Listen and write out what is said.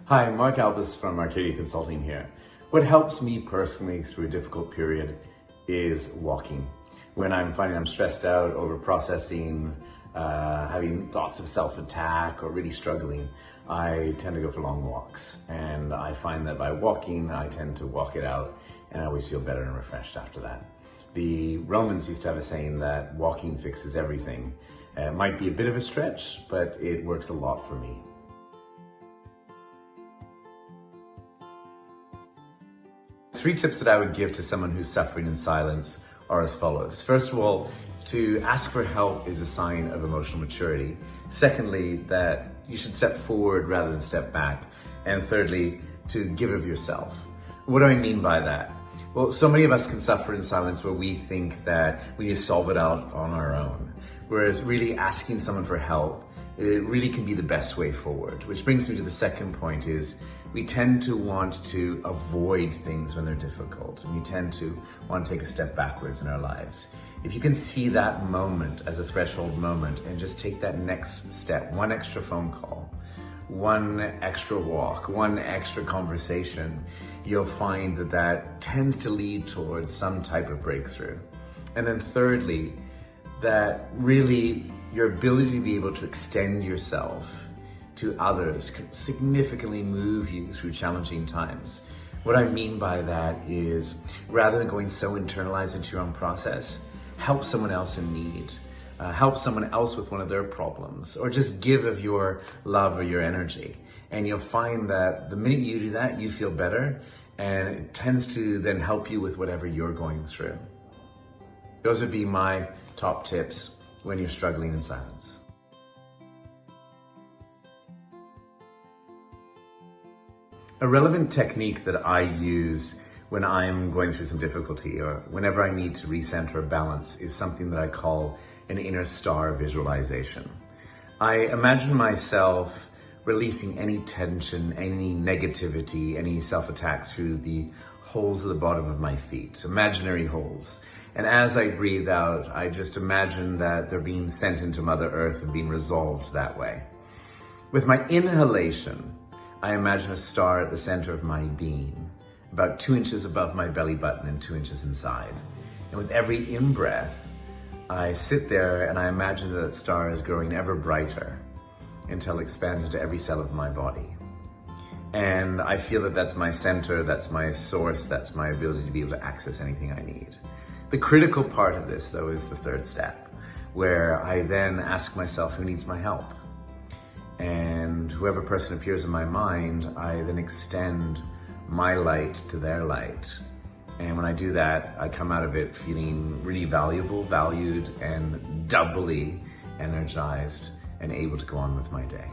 Hi, Mark Albas from Arcadia Consulting here. What helps me personally through a difficult period is walking. When I'm finding I'm stressed out, over processing, having thoughts of self-attack or really struggling, I tend to go for long walks. And I find that by walking, I tend to walk it out and I always feel better and refreshed after that. The Romans used to have a saying that walking fixes everything. It might be a bit of a stretch, but it works a lot for me. 3 tips that I would give to someone who's suffering in silence are as follows. First of all, to ask for help is a sign of emotional maturity. Secondly, that you should step forward rather than step back. And thirdly, to give of yourself. What do I mean by that? Well, so many of us can suffer in silence where we think that we need to solve it out on our own. Whereas really asking someone for help, it really can be the best way forward. Which brings me to the second point is, we tend to want to avoid things when they're difficult, and we tend to want to take a step backwards in our lives. If you can see that moment as a threshold moment and just take that next step, one extra phone call, one extra walk, one extra conversation, you'll find that that tends to lead towards some type of breakthrough. And then thirdly, that really your ability to be able to extend yourself to others can significantly move you through challenging times. What I mean by that is, rather than going so internalized into your own process, help someone else in need, help someone else with one of their problems, or just give of your love or your energy. And you'll find that the minute you do that, you feel better, and it tends to then help you with whatever you're going through. Those would be my top tips when you're struggling in silence. A relevant technique that I use when I'm going through some difficulty or whenever I need to recenter or balance is something that I call an inner star visualization. I imagine myself releasing any tension, any negativity, any self-attack through the holes at the bottom of my feet, imaginary holes. And as I breathe out, I just imagine that they're being sent into Mother Earth and being resolved that way. With my inhalation, I imagine a star at the center of my being, about 2 inches above my belly button and 2 inches inside. And with every in-breath, I sit there and I imagine that star is growing ever brighter until it expands into every cell of my body. And I feel that that's my center, that's my source, that's my ability to be able to access anything I need. The critical part of this, though, is the third step, where I then ask myself who needs my help. And whoever person appears in my mind, I then extend my light to their light. And when I do that, I come out of it feeling really valuable, valued, and doubly energized and able to go on with my day.